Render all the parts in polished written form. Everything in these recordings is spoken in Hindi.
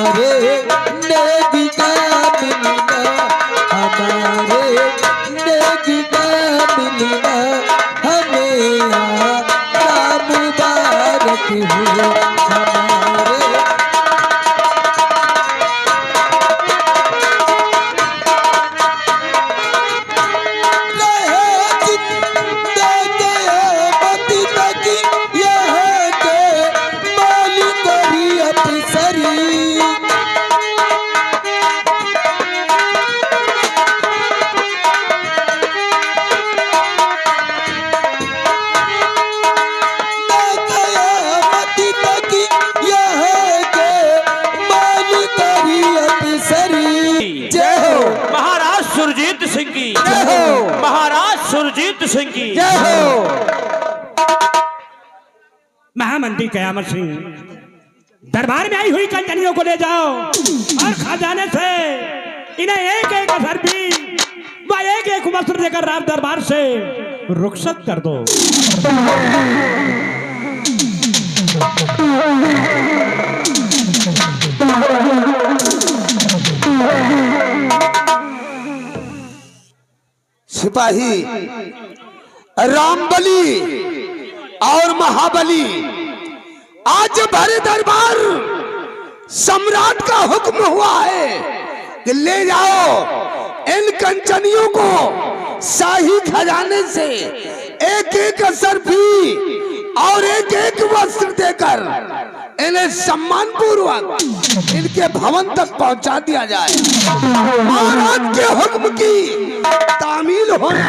हमारे नेगी का मिलना, हमारे नेगी का मिलना, हमें आका मुबारक हो। महाराज सुरजीत सिंह की जय हो। महामंत्री कयामत सिंह, दरबार में आई हुई कंजनियों को ले जाओ और खजाने से इन्हें एक एक अरबी व एक एक वस्त्र देकर राज दरबार से रुखसत कर दो। सिपाही रामबली और महाबली, आज भरे दरबार सम्राट का हुक्म हुआ है कि ले जाओ इन कंचनियों को शाही खजाने से एक एक असरफी और एक एक वस्त्र देकर इन्हें सम्मान पूर्वक इनके भवन तक पहुंचा दिया जाए। महाराज के हुक्म की तामील होना।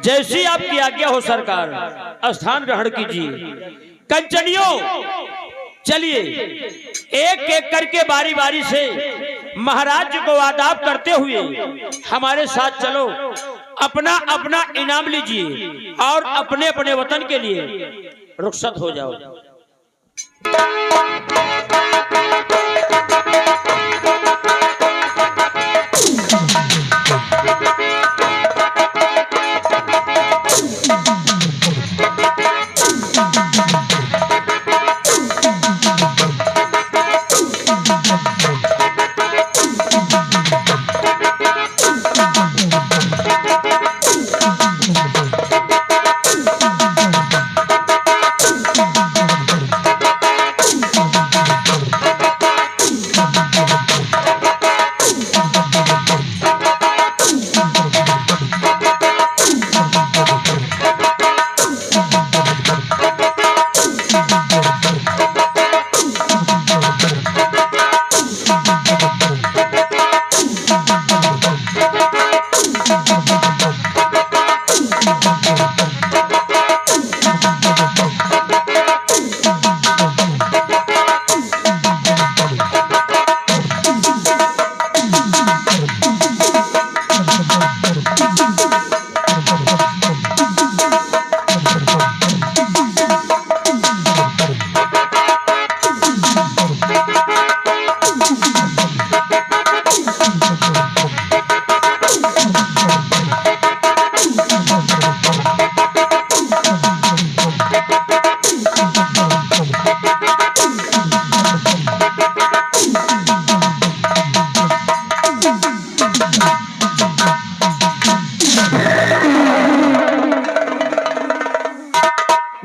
जैसी आपकी आज्ञा हो सरकार, स्थान ग्रहण कीजिए। कंचनियों चलिए, एक एक करके बारी बारी से महाराज जी को आदाब करते हुए हमारे साथ चलो। अपना अपना इनाम लीजिए और अपने अपने वतन के लिए रुखसत हो जाओ।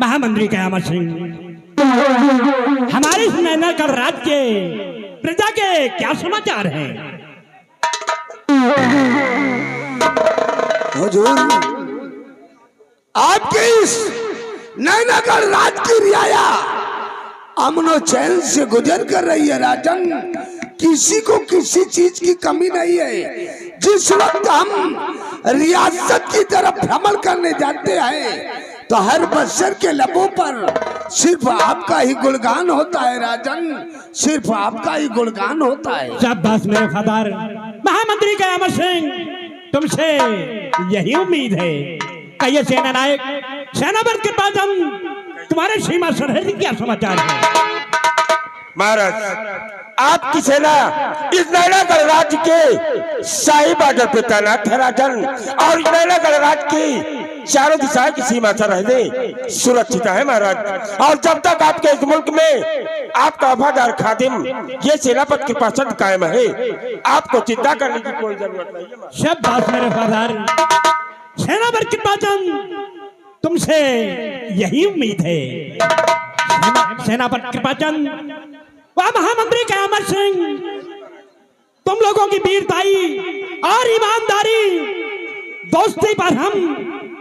महामंत्री कयामत सिंह, हमारे इस नैनागढ़ राज्य के प्रजा के क्या समाचार हैं? हुजूर, आपके इस नैनागढ़ राज की रियाया अमनो चैन से गुजर कर रही है राजन। किसी को किसी चीज की कमी नहीं है। जिस वक्त हम रियासत की तरफ भ्रमण करने जाते हैं तो हर बशर के लबों पर सिर्फ आपका ही गुणगान होता है राजन, सिर्फ आपका ही गुणगान होता है। शाबाश मेरे वफादार महामंत्री कयामत सिंह, तुमसे यही उम्मीद है। कहिए सेना नायक, सेनापति के पास हम तुम्हारे सीमा सरहद क्या समाचार है? महाराज, आपकी सेना इस नैनागढ़ राज्य के शाही बॉर्डर पे तैनात है राजन, और इस नैनागढ़ राज्य की चारों दिशाएं की सीमा से रहने सुरक्षित है महाराज। और जब तक आपके इस मुल्क में आपका वफादार खादिम ये सेनापति कृपा चंद कायम है, आपको चिंता करने की कोई जरूरत नहीं है। शाबाश मेरे वफादार सेनापति कृपा चंद, तुमसे यही उम्मीद है। सेनापति कृपा चंद व महामंत्री कयामत सिंह, तुम लोगों की वीरताई और ईमानदारी दोस्ती पर हम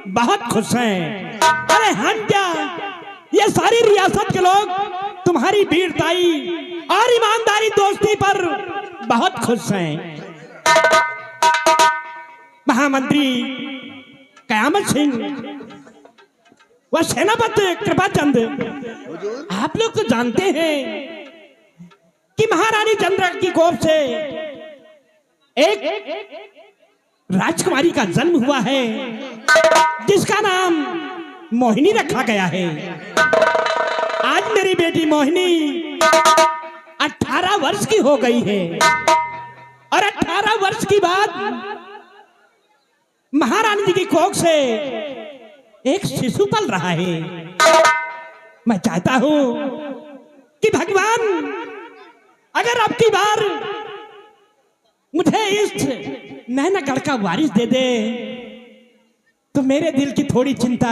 बहुत खुश हैं। अरे हम क्या, ये सारी रियासत के लोग तुम्हारी वीरताई और ईमानदारी दोस्ती पर बहुत खुश हैं। महामंत्री कयामत सिंह व सेनापति कृपा चंद, आप लोग तो जानते हैं कि महारानी चंद्र की कोप से एक राजकुमारी का जन्म हुआ है जिसका नाम मोहिनी रखा गया है। आज मेरी बेटी मोहिनी 18 वर्ष की हो गई है और 18 वर्ष की बाद महारानी जी की कोख से एक शिशु पल रहा है। मैं चाहता हूं कि भगवान अगर अब की बार मुझे इस नैनागढ़ का वारिस दे दे तो मेरे दिल की थोड़ी चिंता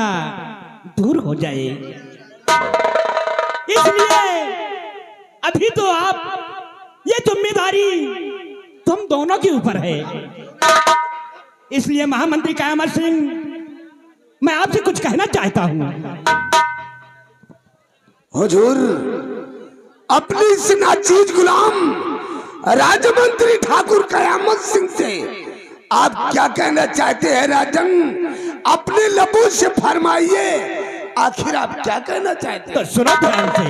दूर हो जाए। इसलिए अभी तो आप ये जिम्मेदारी तुम दोनों के ऊपर है। इसलिए महामंत्री कयामत सिंह, मैं आपसे कुछ कहना चाहता हूं। हुजूर, अपनी इस नाचीज गुलाम राजमंत्री ठाकुर कयामत सिंह से आप क्या कहना चाहते हैं राजन? अपने लबों से फरमाइए, आखिर आप क्या कहना चाहते हैं? तो सुनो ध्यान से।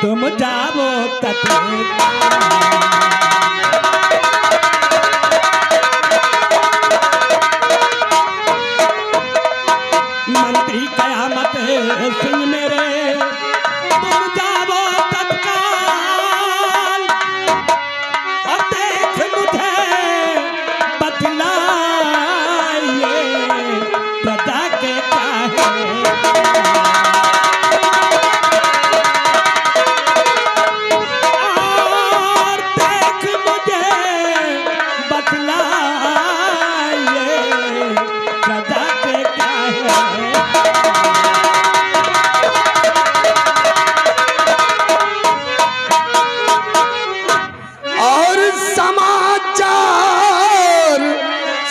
तुम जाओ मंत्री कयामत सिंह मेरे, तुम जाओ तत्काल और देख मुझे बतलाइए प्रजा के क्या है।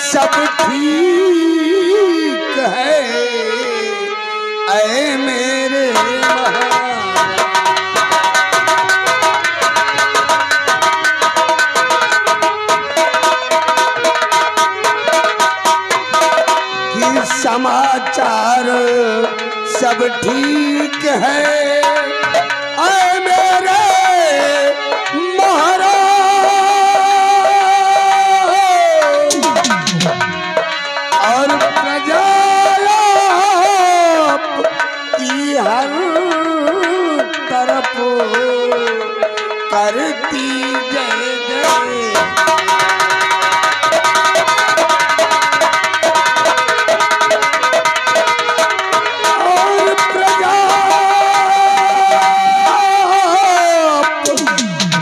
सब ठीक है ऐ मेरे कि समाचार सब ठीक है ऐ मेरे महाराज। और प्रजा की हर तरफ करती जय जय। और प्रजा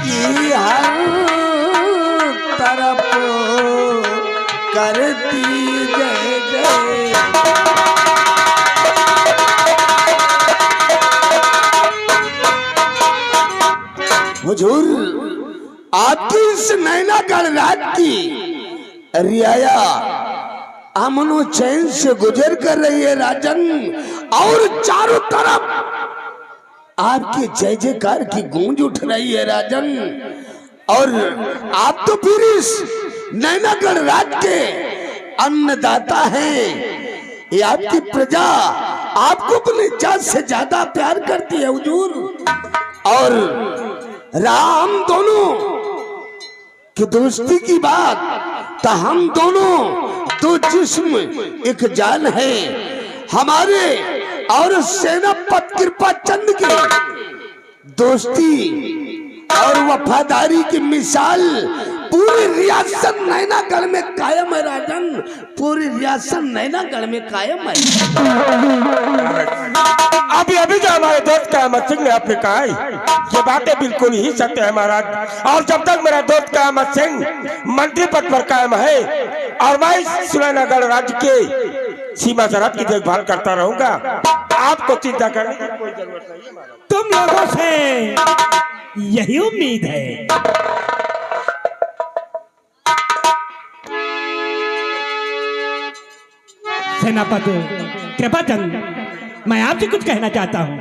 की हर तरफ करती जय जय। हुजूर, आपकी इस नैनागढ़ रात की रियाया अमनो चैन से गुजर कर रही है राजन, और चारों तरफ आपके जय जयकार की गूंज उठ रही है राजन। और आप तो फिर इस नैनागढ़ रात के अन्नदाता हैं। ये आपकी प्रजा आपको अपने जात से ज्यादा प्यार करती है हुजूर। और राम दोनों की दोस्ती की बात, तो हम दोनों दो जिस्म एक जान है। हमारे और सेनापति कृपाचंद की दोस्ती और वफादारी की मिसाल पूरी रियासत नैनागढ़ में कायम है राजन, पूरी रियासत नैनागढ़ में कायम है। अभी अभी जो हमारे दोस्त कयामत सिंह ने आपने कहा है, ये बातें बिल्कुल ही सत्य है महाराज। और जब तक मेरा दोस्त कयामत सिंह मंत्री पद पर कायम है और मैं सुरैनागढ़ राज्य के सीमा सरहद की देखभाल करता रहूंगा, आपको चिंता करने की कोई जरूरत नहीं है महाराज। तुम लोगों से यही उम्मीद है। सेनापति कृपाचंद, मैं आपसे कुछ कहना चाहता हूँ।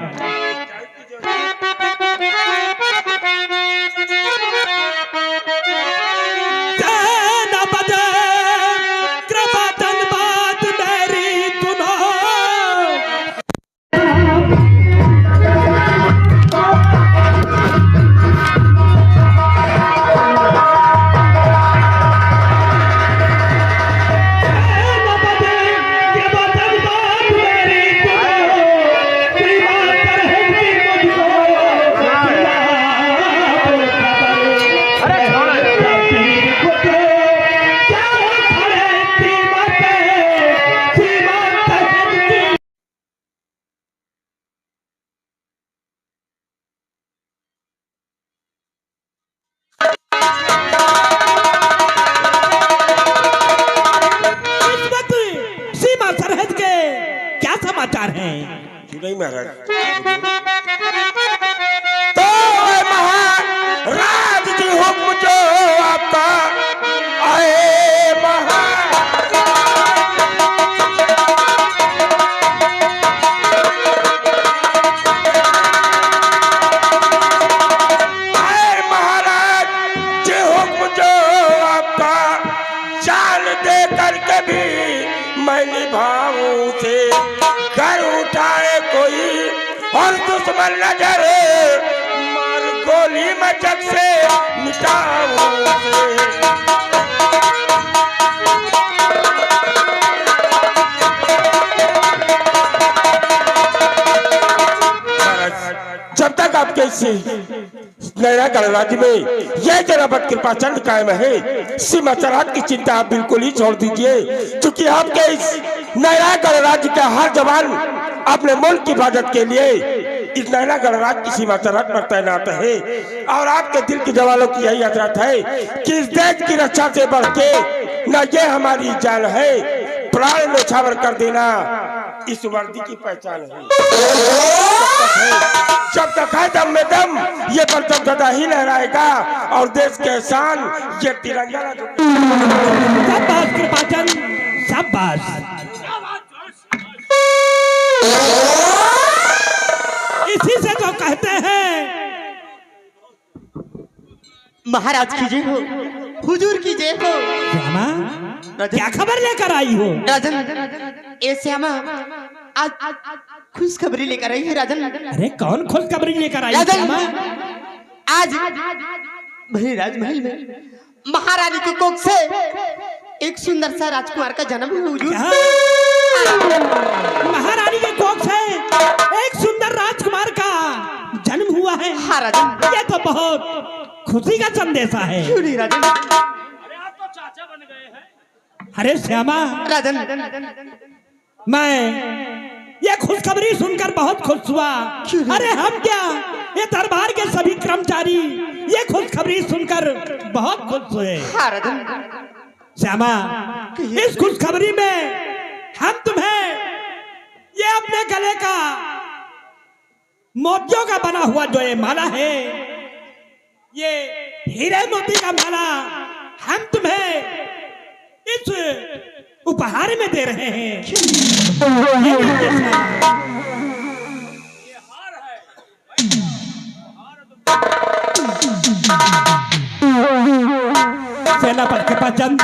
नहीं महाराज, तो महाराज जी हुक्म जो आपका आए महाराज जी हुक्म जो आपका जान दे करके भी मैं निभाऊं से घर उठाए कोई और दुश्मन नजर मार गोली में जग से मिटाऊं जब तक आपके नैनागढ़ राज्य में यह सेनापति कृपाचंद कायम है, सीमा सरहद की चिंता आप बिल्कुल ही छोड़ दीजिए, क्योंकि आपके इस नैनागढ़ राज्य का हर जवान अपने मुल्क की हिफाजत के लिए इस नैनागढ़ राज्य की सीमा सरहद पर तैनात है। और आपके दिल के जवानों की यही हसरत है कि इस देश की रक्षा से बढ़ के न ये हमारी जान है, प्राण न्यौछावर कर देना इस वर्दी की पहचान है। जब तक है दम में दम, ये परचम सदा ही लहराएगा और देश के शान ये तिरंगा। शाबाश कृपाचंद, शाबाश। इसी से तो कहते हैं महाराज की जय हो, हुजूर की जय हो। श्यामा, क्या खबर लेकर आई हो? राजन, ए श्यामा आज खुशखबरी लेकर आई है राजन। अरे कौन खुशखबरी लेकर आई राजन, श्यामा? आज भले राजमहल में महारानी के कोख से एक सुंदर सा राजकुमार का जन्म है हुजूर। महारानी के कोख से एक सुंदर राजकुमार का जन्म हुआ है। हाँ राजन, ये तो बहुत खुशी का संदेशा है। क्यों नहीं राजन? अरे आप तो चाचा बन गए हैं। अरे श्यामा, राजन मैं ये खुशखबरी सुनकर बहुत खुश हुआ। अरे हम क्या, ये दरबार के सभी कर्मचारी ये खुशखबरी सुनकर बहुत खुश हुए। हाँ राजन, श्यामा, इस खुशखबरी में हम तुम्हें ये अपने गले का मोतियों का बना हुआ जो ये माला है, ये हीरे मोती का माला हम तुम्हें इस उपहार में दे रहे हैं। सेनापति कृपाचंद,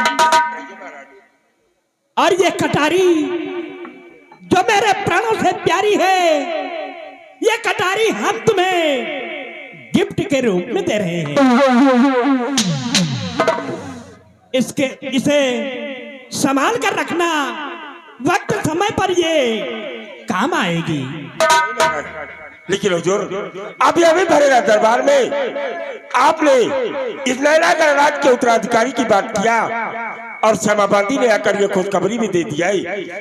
और ये कटारी जो मेरे प्राणों से प्यारी है, ये कटारी हम तुम्हें गिफ्ट के रूप में दे रहे हैं। इसे संभाल कर रखना, वक्त समय पर ये काम आएगी। लेकिन हुजूर अभी अभी भरेरा दरबार में आपने इस नैना गणराज के उत्तराधिकारी की बात किया और श्यामाबादी ने आकर ये खुशखबरी भी दे दिया है।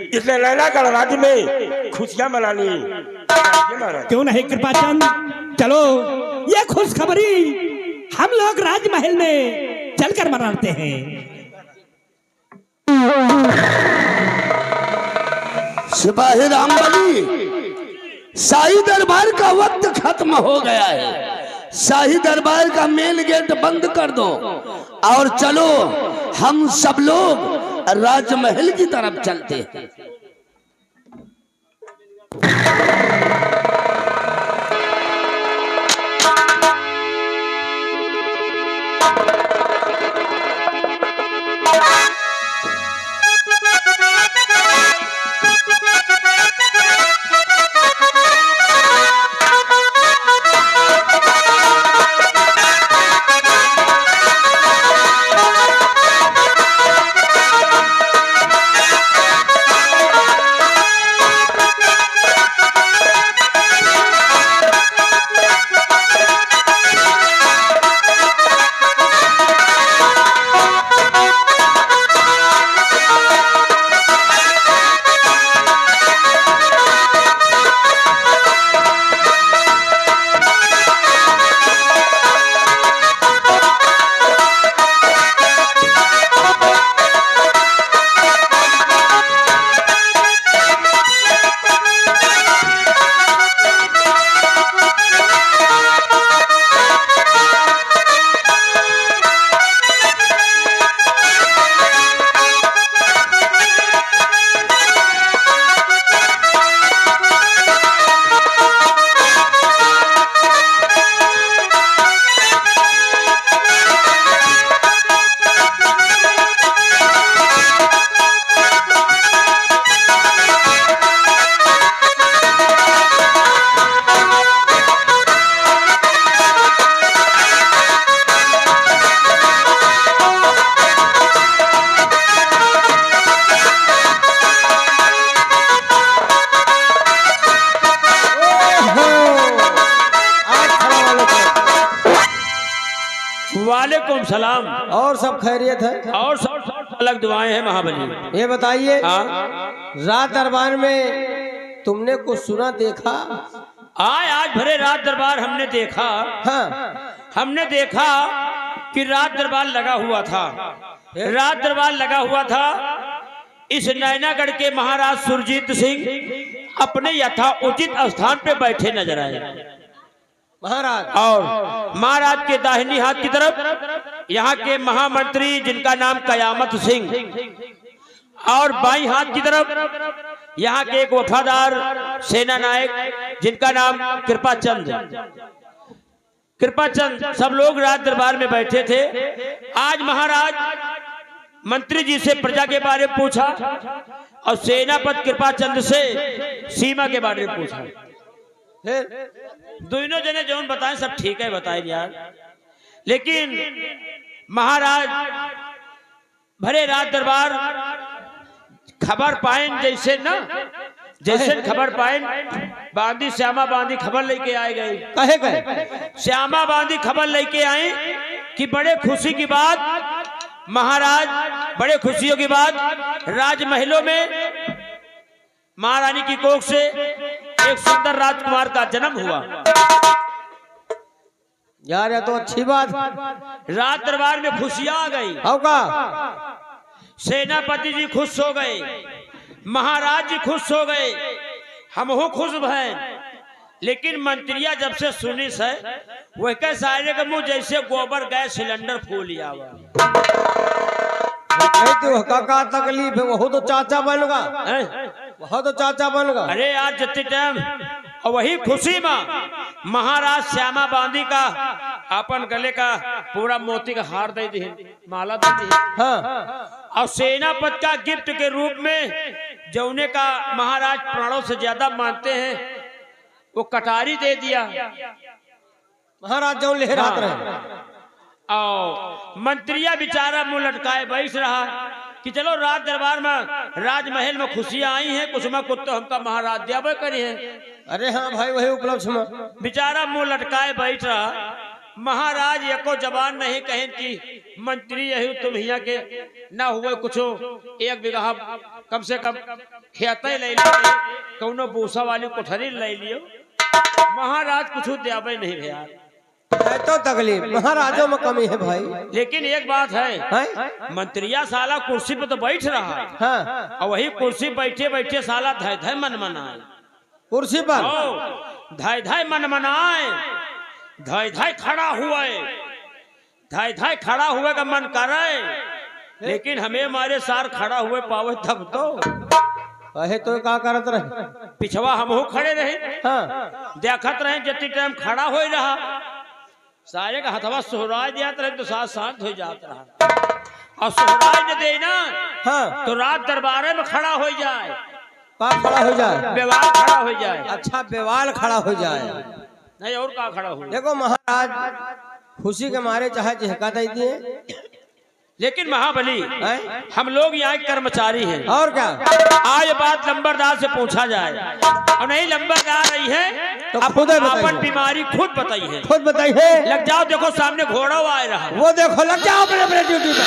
इसलिए नैना गणराज में खुशियां मनानी महाराज। क्यों नहीं कृपाचंद, चलो ये खुशखबरी हम लोग राजमहल में चलकर मनाते हैं। सिपाही रामबली, शाही दरबार का वक्त खत्म हो गया है। शाही दरबार का मेन गेट बंद कर दो और चलो हम सब लोग राजमहल की तरफ चलते हैं। वालेकुम सलाम। और सब खैरियत है? और सब अलग दुआएं हैं महाबली। ये बताइए, हाँ? रात दरबार में तुमने कुछ सुना देखा? आज भरे रात दरबार हमने देखा। हाँ, हमने देखा कि रात दरबार लगा हुआ था। रात दरबार लगा हुआ था। इस नैनागढ़ के महाराज सुरजीत सिंह अपने यथा उचित स्थान पे बैठे नजर आए महाराज। और महाराज के दाहिनी हाथ की तरफ यहाँ के महामंत्री जिनका नाम कयामत सिंह, और बाई हाथ की तरफ यहाँ के एक वफादार सेना नायक जिनका नाम कृपाचंद। कृपाचंद सब लोग रात दरबार में बैठे थे। आज महाराज मंत्री जी से प्रजा के बारे में पूछा और सेनापति कृपाचंद से सीमा के बारे में पूछा। दोनों जने जो बताएं सब ठीक है, बताएं यार। लेकिन महाराज भरे रात दरबार खबर पाए जैसे ना, जैसे खबर पाए बांदी श्यामा बांदी खबर लेके आए गए। कहे गए श्यामा बांदी खबर लेके आए कि बड़े खुशी की बात महाराज, बड़े खुशियों की बात, राजमहलों में महारानी की कोख से एक सुंदर राजकुमार का जन्म हुआ। यार ये तो अच्छी बात। रात दरबार में खुशियां आ गई। होगा, सेनापति जी खुश हो गए, महाराज जी खुश हो गए, हम हो खुश भय। लेकिन मंत्रिया जब से सुनी से वह के सारे का मुंह जैसे गोबर गैस सिलेंडर फूल लिया हुआ। का तकलीफ है, वो तो चाचा बन गा, वो तो चाचा बन गा। अरे यार जितने टाइम और वही खुशी में महाराज श्यामा बांदी का अपन गले का पूरा मोती का हार दे दी, माला दे दी। हाँ, और सेनापति का गिफ्ट के रूप में जौने का महाराज प्राणों से ज्यादा मानते हैं वो कटारी दे दिया। महाराज जो लहरात रहे। और मंत्रिया बेचारा मुंह लटकाए बैठ रहा। कि चलो राज दरबार में राजमहल में खुशियां आई हैं, कुछ में कुछ तो हमका महाराज देवे करी है। अरे हाँ भाई वही उपलक्ष्य में बेचारा मुंह लटकाए बैठ रहा। महाराज एको जबान नहीं कहें कि मंत्री यही तुम हिया के ना हुए कुछो, 1 बीघा कम से कम खेते ले लियो, कौनो भूसा वाली कोठरी ले लियो। महाराज कुछ देवे नहीं भैया, है तो तकलीफ महाराजों में कमी है भाई। लेकिन एक बात है, हैं? मंत्रिया साला कुर्सी पे तो बैठ रहा है, हाँ और वही कुर्सी बैठे बैठे साला धाय धाय मन मनाए, कुर्सी पर धाय धाय मन मनाए, धाय धाय खड़ा हुए, धाय धाय खड़ा हुए का मन करे, लेकिन हमें हमारे सार खड़ा हुए पावे तब तो। अहे तो का करत रहे, पिछवा हम खड़े रहे, हाँ देखत रहे जितनी टाइम खड़ा हो रहा, सारे का हथवा सोहराय दियात रहे तो साथ शांत हो जात रहा, और सोहराय न दे ना हाँ तो रात दरबारे में खड़ा हो जाए, का खड़ा हो जाए, विवाह खड़ा हो जाए। अच्छा बेवाल खड़ा हो जाए। नहीं और का खड़ा हो। देखो महाराज खुशी के मारे चाहे झहका दे दिए, लेकिन महाबली हैं? हम लोग यहाँ के कर्मचारी हैं, और क्या आज बात लंबरदार से पूछा जाए, और नहीं लंबरदार रही है तो अब खुद ही बताइए। अपन बीमारी खुद बताई है। खुद बताइए। लग जाओ, देखो सामने घोड़ा आ रहा है, वो देखो लग जाओ अपने अपने ड्यूटी पर।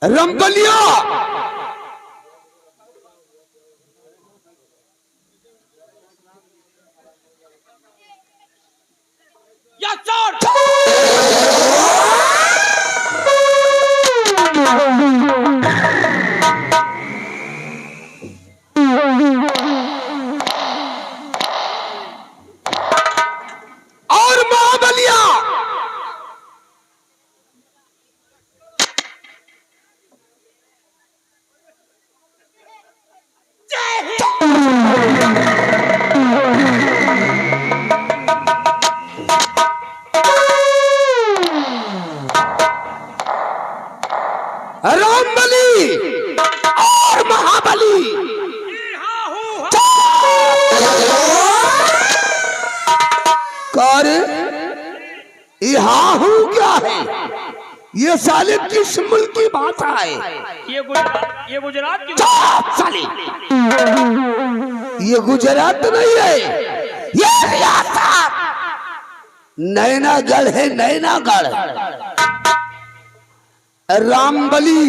रंबलिया या चोर और महाबलिया रामबली और महाबली कर यहाँ हूँ क्या है? ये साले किस मुल्क की भाषा है? ये गुजरात की चुप साले, ये गुजरात नहीं है, ये रियासत नैनागढ़ है, नैनागढ़। रामबली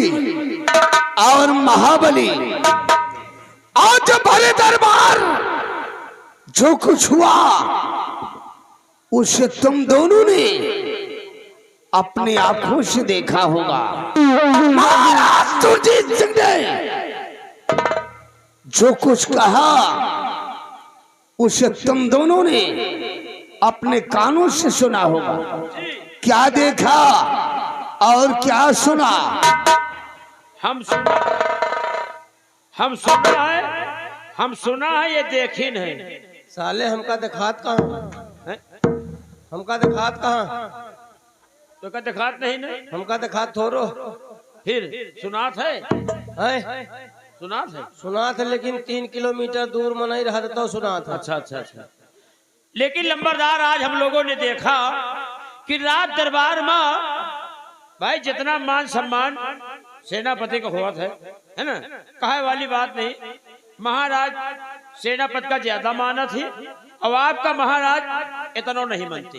और महाबली आज भरे दरबार जो कुछ हुआ उसे तुम दोनों ने अपनी आंखों से देखा होगा। महाराज सुरजीत सिंह ने जो कुछ कहा उसे तुम दोनों ने अपने कानों से सुना होगा। क्या देखा और क्या सुना? हम सुना है, ये देखिन है। साले हमका दिखात कहाँ? हमका दिखात कहाँ? तो का दिखात नहीं ना? हमका दिखात थोरो फिर सुनात है, है सुनात है। सुना था, लेकिन 3 किलोमीटर दूर में नहीं रहा तो सुना था। अच्छा अच्छा अच्छा। लेकिन लंबरदार आज हम लोगों ने देखा कि रात दरबार में भाई जितना मान सम्मान सेनापति का हुआ है ना, कहे वाली बात नहीं। महाराज सेनापति का ज्यादा माना थी और आपका महाराज इतना नहीं मानते।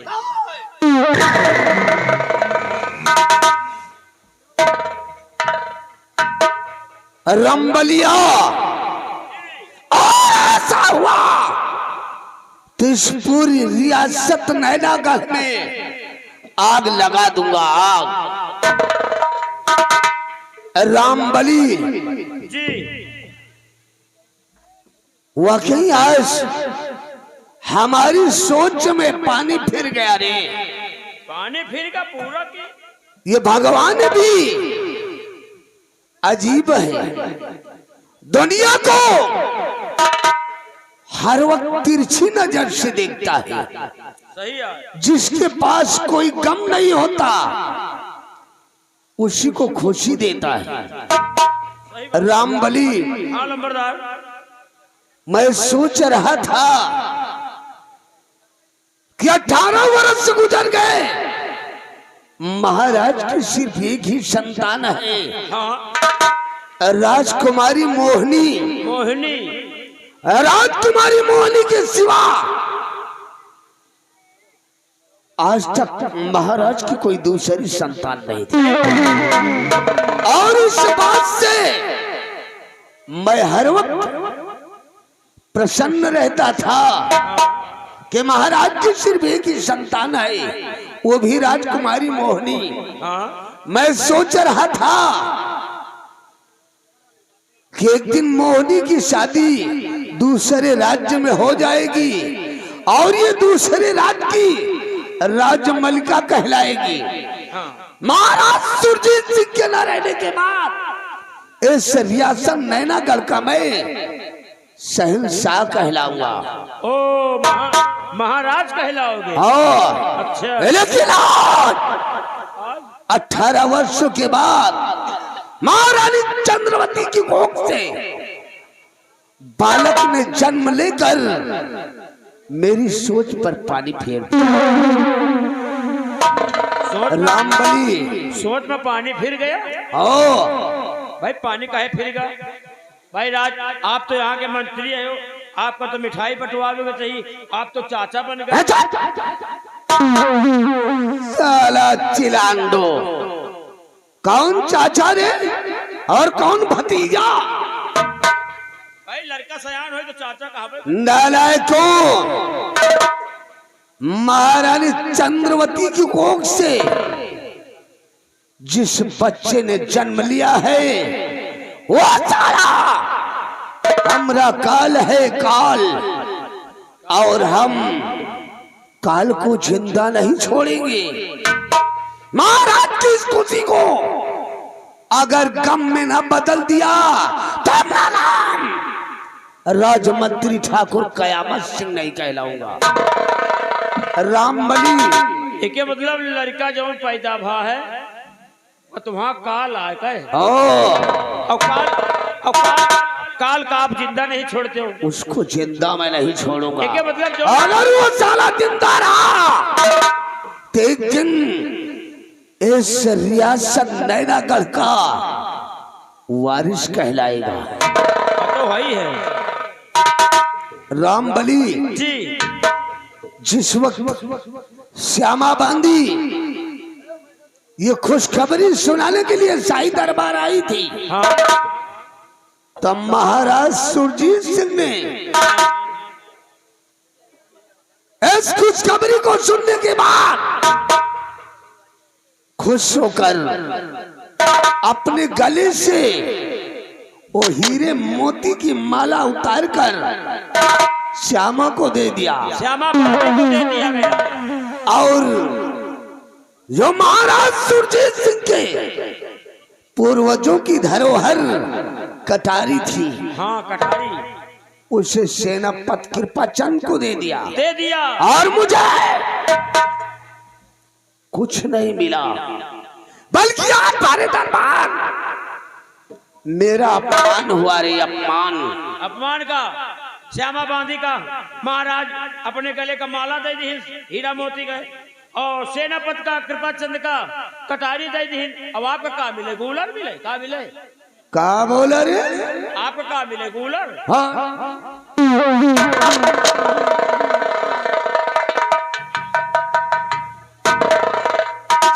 रंबलिया ऐसा हुआ तो इस पूरी रियासत नैनागढ़ में आग लगा दूंगा, आग। रामबली जी वाकई आज हमारी सोच में पानी फिर गया रे। पानी फिर का पूरा की ये भगवान भी अजीब है, दुनिया को हर वक्त तिरछी नजर से देखता है। सही है। जिसके पास कोई गम नहीं होता उसी को खुशी देता है। रामबली हाँ लंबरदार, मैं सोच रहा था कि 18 वर्ष गुजर गए, महाराज की सिर्फ एक ही संतान है, हाँ राजकुमारी मोहिनी। मोहिनी, राजकुमारी मोहिनी के सिवा आज तक महाराज की कोई दूसरी संतान नहीं थी। और इस बात से मैं हर वक्त प्रसन्न रहता था कि महाराज की सिर्फ एक ही संतान है, वो भी राजकुमारी मोहिनी। हाँ मैं सोच रहा था कि एक दिन मोहिनी की शादी दूसरे राज्य में हो जाएगी और ये दूसरे राज्य की राजमलिका कहलाएगी। हाँ महाराज सुरजीत सिंह के न रहने के बाद इस रियासत नैनागढ़ का मैं शहंशाह कहलाऊंगा। ओ महाराज कहलाओगे। हाँ, अच्छा। लेकिन आज 18 वर्षों के बाद महारानी चंद्रवती की कोख से बालक ने जन्म लेकर मेरी सोच पर पानी फेर दिया। रामबली सोच में पानी फिर गया। ओ भाई पानी काहे फिर गया? भाई राज, आप तो यहाँ के मंत्री हो, आपका तो मिठाई बंटवावे चाहिए, आप तो चाचा बन गए। साला चिलांडो, कौन चाचा रे और कौन भतीजा? भाई लड़का सयान हो तो चाचा कहावे। नालायको, महारानी चंद्रवती की कोख से जिस बच्चे ने जन्म लिया है वो सारा हमरा काल है काल, और हम काल को जिंदा नहीं छोड़ेंगे। महाराज की इस खुशी को अगर गम में न बदल दिया तो अपना नाम राजमंत्री ठाकुर कयामत सिंह नहीं कहलाऊंगा। रामबली एक मतलब लड़का जो पैदा भा है वो तुम्हारा काल आए कहे। ओ काल का आप जिंदा नहीं छोड़ते हो। उसको जिंदा मैं नहीं छोड़ूंगा। एक मतलब जो अगर वो साला जिंदा रहा तो एक दिन इस रियासत नैनागढ़ का वारिस कहलाएगा। तो वही है रामबली जी। जिस वक्त श्यामा बांदी ये खुशखबरी सुनाने के लिए शाही दरबार आई थी, हाँ। तब महाराज सुरजीत सिंह ने इस खुशखबरी को सुनने के बाद खुश होकर अपने गले से वो हीरे मोती की माला उतारकर श्यामा को दे दिया। श्यामा को दे दिया गया। और जो महाराज सुरजीत सिंह के पूर्वजों की धरोहर कटारी थी, हाँ कटारी, उसे सेनापति कृपाचंद को दे दिया। और मुझे कुछ नहीं मिला, बल्कि आज हमारे दरबार मेरा अपमान हुआ रे, अपमान का। श्यामा बांधी का महाराज अपने गले का माला दे दी, हीरा मोती का, और सेनापति का कृपाचंद का कटारी दे दी। अब आपका का मिले? गूलर मिले? का मिले? का बोला रे? आपका का मिले? गूलर। हाँ।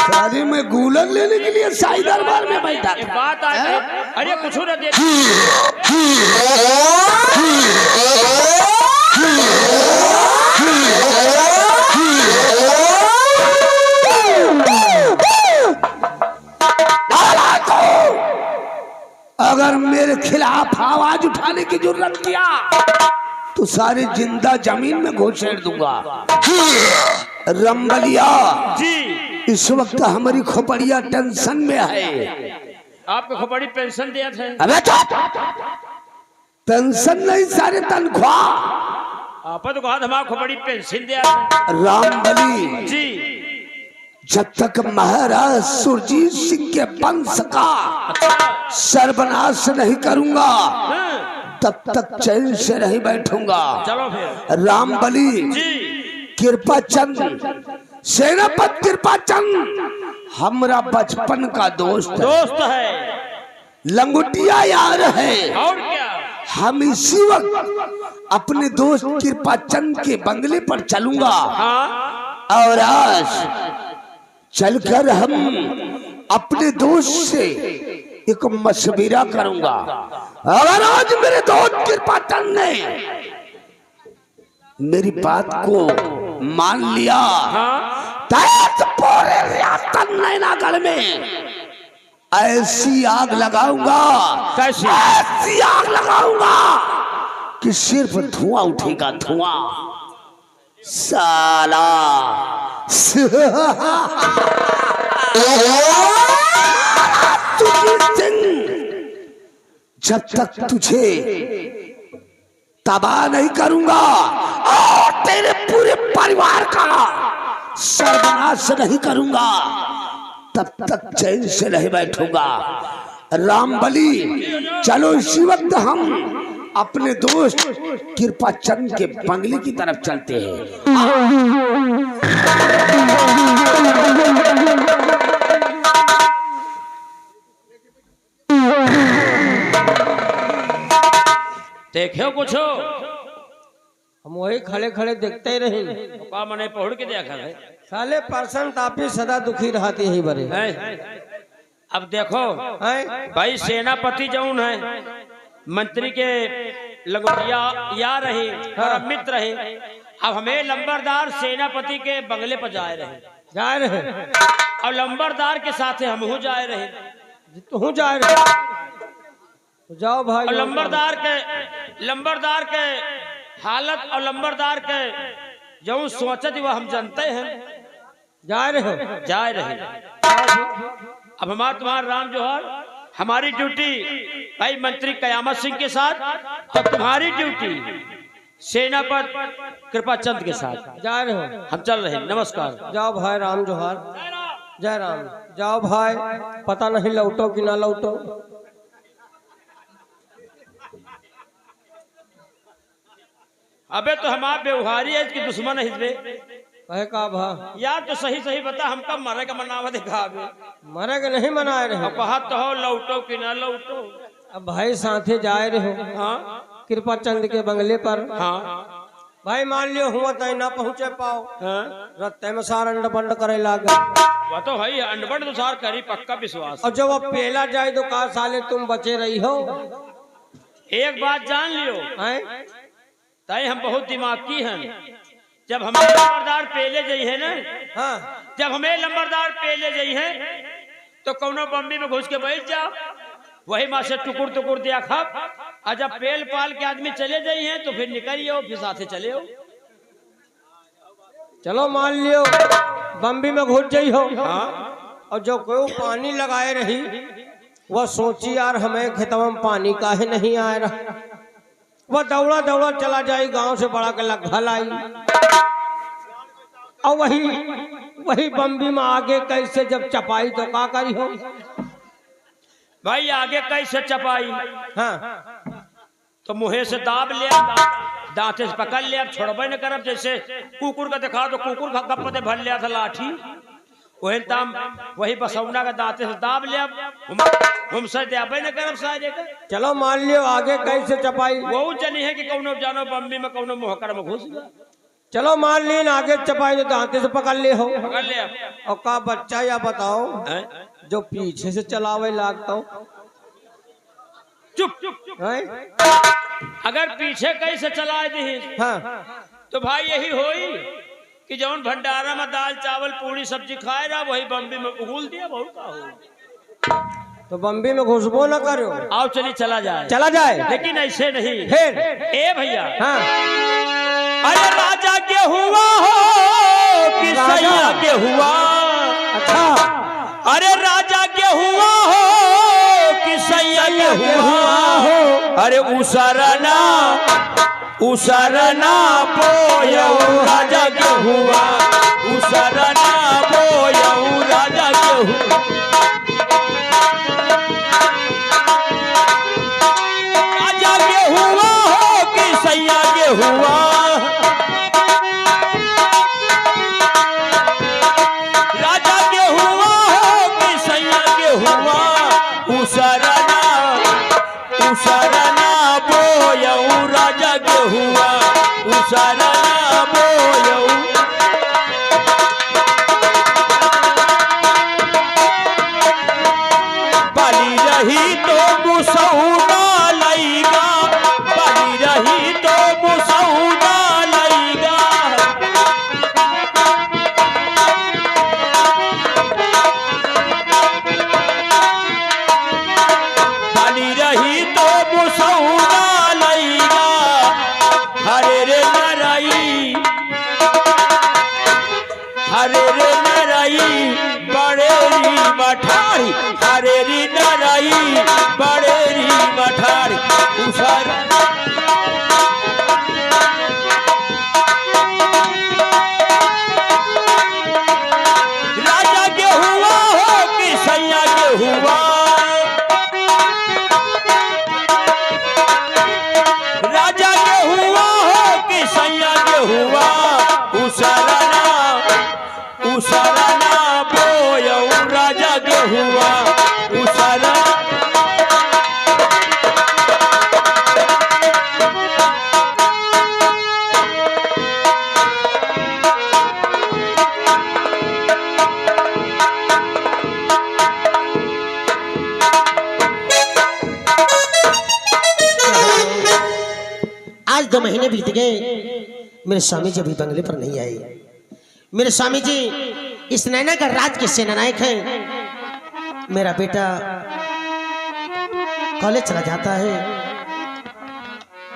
सारे में गूलर लेने के लिए शाही दरबार में बैठा एक था। बात आए, अरे कुछ न दे। अगर मेरे खिलाफ आवाज उठाने की जरूरत किया तो सारे जिंदा जमीन में घोंसेड़ दूंगा। रंबलिया जी, इस वक्त हमारी खोपड़िया टेंशन में है। आपको खोपड़ी पेंशन दिया था? अबे पेंशन नहीं, सारे तनख्वाह। आप तो कहा हमारा खोपड़ी पेंशन दिया था। रामबली जी, जब तक महाराज सुरजीत सिंह के वंश का सर्वनाश नहीं करूंगा तब तक चैन से नहीं बैठूंगा। चलो फिर। रामबली जी, कृपाचंद, सेनापति कृपाचंद हमरा बचपन का दोस्त है, लंगोटिया यार है। और क्या? हम इसी वक्त अपने दोस्त कृपाचंद के बंगले पर चलूंगा। हाँ, और आज चलकर हम अपने दोस्त से एक मशविरा करूंगा। अगर आज मेरे दोस्त कृपाचंद ने मेरी बात को मान लिया तो पूरे रियासत नैनागढ़ में ऐसी आग लगाऊंगा, कैसी? ऐसी आग लगाऊंगा कि सिर्फ धुआं उठेगा, धुआं। साला सुरजीत सिंह, जब तक तुझे तबाह नहीं करूंगा और तेरे पूरे परिवार का सर्वनाश नहीं करूंगा, तब तक चैन से नहीं बैठूंगा। रामबली, चलो इसी वक्त हम अपने दोस्त कृपाचंद के बंगले की तरफ चलते हैं। देखो कुछ हम वही खड़े खड़े देखते ही रहे। का मने पहुड़ के देखा है साले पर्सन तापी सदा दुखी रहती है बरे। अब देखो हैं? भाई सेनापति जौन है मंत्री के लगोटिया या रहे और मित्र रहे। अब हमें लंबरदार सेनापति के बंगले पर जाए जा रहे और लंबरदार के साथ हम जाए रहे। तू जा रहे तो जाओ भाई। और लंबरदार के हालत और लंबरदार के जो सोचत वह हम जानते हैं। जा रहे अब हमारा तुम्हारा राम जोहर, हमारी ड्यूटी भाई मंत्री कयामत सिंह के साथ और तुम्हारी ड्यूटी सेनापति कृपाचंद के साथ। जा रहे हो? हम चल रहे हैं। नमस्कार। जाओ भाई राम जोहार। जय राम। जाओ भाई, पता नहीं लौटो कि ना लौटो। अबे तो हमारा व्यवहारी है कि दुश्मन है इसमें। कहे का भा यार तो सही सही बता, हम कब मरे का मनावा देखा अबे। मरे के नहीं मनाए रहे। अब कहा तो हो लौटो कि ना लौटो। अब भाई साथे जाए रहे हो हाँ कृपाचंद के बंगले पर। हाँ भाई मान लियो हुआ तय ना पहुँचे पाओ, हाँ रत्ते में सार अंड बंड करे लागा। वह तो भाई अंडबंड तो सार करी पक्का विश्वास। और जब अब पहला जाए तो कहा साले तुम बचे रही हो। एक बात जान लियो, हैं? ताई हम बहुत दिमागी हैं। जब हमें लंबरदार पेले जाई है ना, हाँ जब हमें लंबरदार पेले जाई है तो कौनो बम्बी में घुस के बैठ जाओ, वही माँ से टुकुर टुकुर दिया खप। और जब पेल पाल के आदमी चले जाई हैं तो फिर निकलियो, फिर साथे चले हो। चलो मान लियो बम्बी में घुस जाई हो। हाँ और जो कोई पानी लगाए रही वह सोची यार हमें खेतों में पानी काहे नहीं आ रहा। वह दौड़ा दौड़ा चला जाए गांव से बड़ा के लग्घा लाई। और वही बम्बी में आगे कैसे जब चपाई तो का करी हो। भाई आगे कैसे चपाई, हाँ तो मुहे से दाब लिया, दांते से पकड़ लिया, छोड़बे न करब। जैसे कुकुर का दिखा तो कुकुर का गप दे भर लिया था लाठी, वही ताम वही बसौना का दांते से दाब लिया, हमसे देबे न करब साजे का। चलो मान लियो आगे कैसे चपाई। वो जनी है कि कौनो जानो बम्बी में कौनो मोहकर में घुस गया। चलो मान ली आगे चपाई तो दांते से पकड़ ले हो। पकड़ लिया। और का बच्चा या बताओ हैं? जो पीछे से चलावे लागता हूँ। चुप चुप। अगर पीछे कैसे चला दी हाँ तो भाई यही होई कि जौन भंडारा में दाल चावल पूरी सब्जी खाए रहा वही बम्बी में उगूल दिया। बहुत का हो तो बम्बी में घुसबो न करो। आओ चली चला जाए लेकिन ऐसे नहीं। फिर ए भैया, हाँ अरे राजा के हुआ हो कि सैया के हुआ। अच्छा अरे राजा के हुआ हो कि सैया के हुआ हो। अरे उसरना बोयऊ राजा के हुआ। उसरना बोयऊ राजा के हुआ। राजा के हुआ हो कि सैया के हुआ। राजा के हुआ हो कि सैया के हुआ। उसरना बोयऊ राजा के हुआ। उसरना बोयऊ। बाली रही तो मुसौना लईगा। बाली रही तो मुसौना लईगा। बाली रही तो मुसौना लईगा। हरे रे नरई, हरे रे नरई बड़ेरी मठाई। हरे री नरई बड़ेरी मठाई। 2 महीने बीत गए, मेरे स्वामी जी अभी बंगले पर नहीं आए। मेरे स्वामी जी इस नैनागढ़ राज के सेनानायक हैं। मेरा बेटा कॉलेज चला जाता है,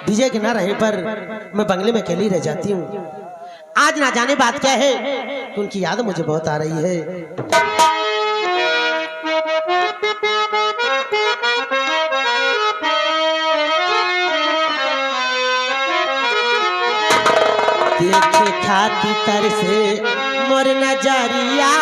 विजय के ना रहे पर मैं बंगले में अकेली रह जाती हूँ। आज ना जाने बात क्या है कि उनकी याद मुझे बहुत आ रही है। देखे खाती तर से मोर नजरिया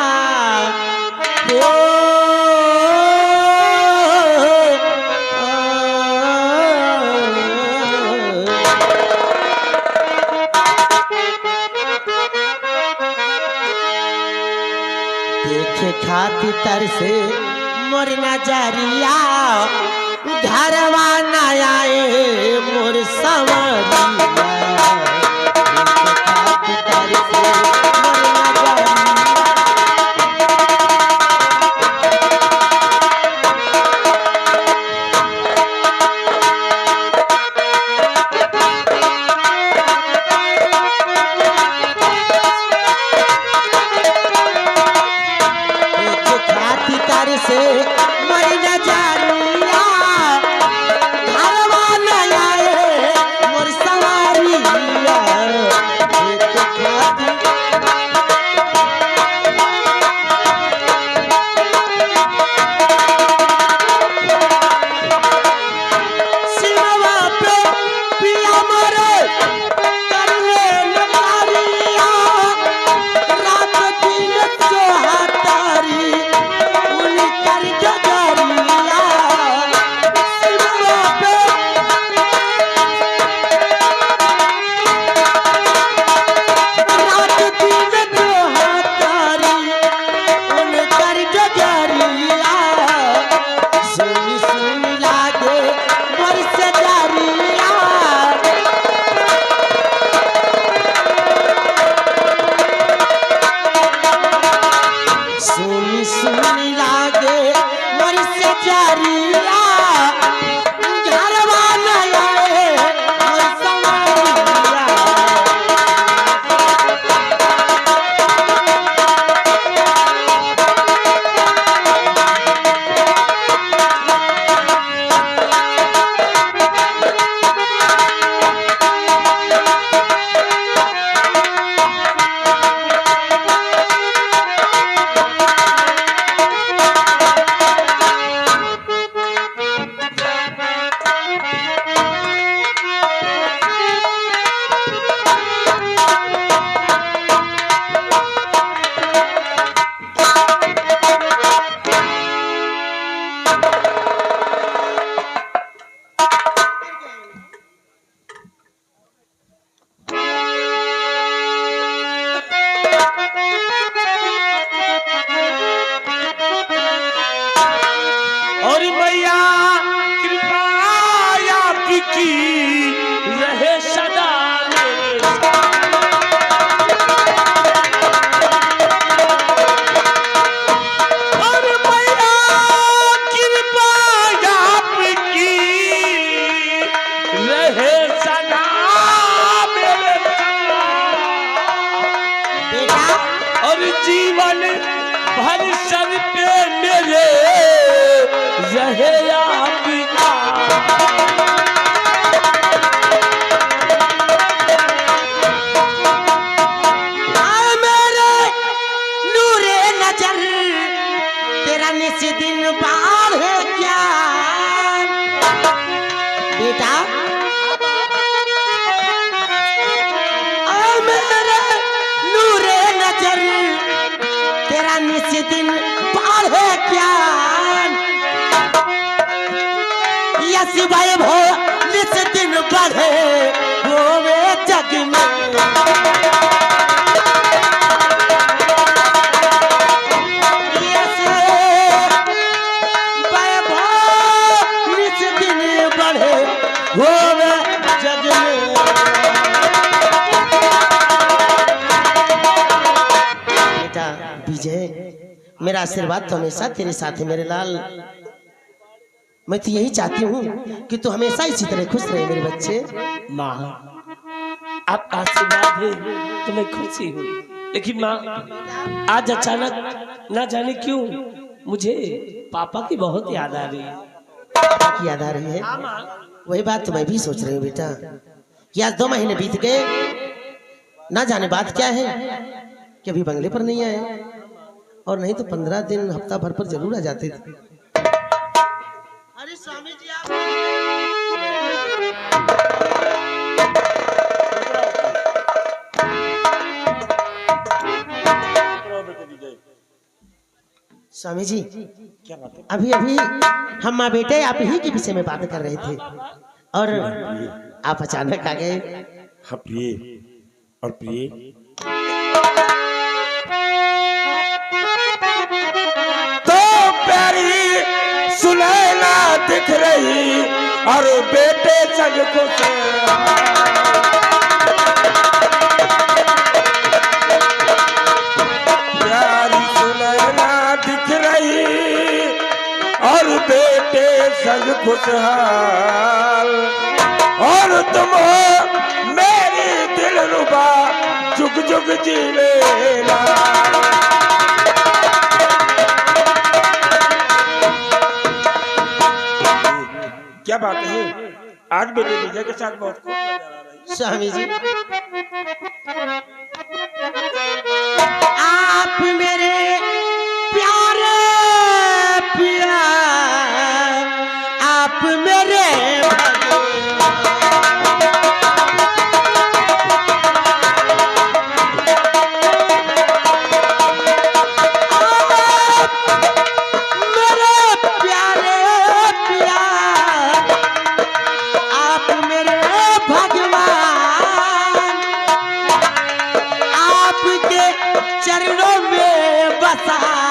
देखे खाती तर से मोर नजरिया घरवा न आए मोर संवरिया। जीवन भर सर पे मेरे रहे आपका। मेरे नूरे नजर तेरा निस दिन बार है क्या बेटा। तेरा निस दिन पार है क्या या सिवाय भो निस दिन बढ़े होवे जग में। निस दिन बढ़े होवे जग में। विजय मेरा आशीर्वाद तो हमेशा तेरे साथ है मेरे लाल। मैं तो यही चाहती हूँ कि तू हमेशा इसी तरह खुश रहे मेरे बच्चे। माँ आपका आशीर्वाद है तो मैं खुशी हूँ। लेकिन माँ आज अचानक ना जाने क्यों मुझे पापा की बहुत याद आ रही है। पापा की याद आ रही है? वही बात तो मैं भी सोच रही हूँ बेटा कि आज 2 महीने बीत गए, ना जाने बात क्या है कि अभी बंगले पर नहीं आए, और नहीं तो 15 दिन हफ्ता भर पर जरूर आ जाते थे। अरे स्वामी जी आप स्वामी जी क्या बात है? अभी अभी हम माँ बेटे आप ही के विषय में बात कर रहे थे और आप अचानक आ गए। हाँ प्रिय और प्रिय, तो प्यारी सुनैना दिख रही और बेटे संग खुश प्यारी सुनैना दिख रही और बेटे संग खुशहाल, और तुम हो मेरी दिलरुबा जुग जुग जीलेला। क्या बात है, आज बेटे विजय के साथ बहुत खुश नजर आ रही है। स्वामी जी आप मेरे प्यारे पिया, आप मेरे चरणों में बसा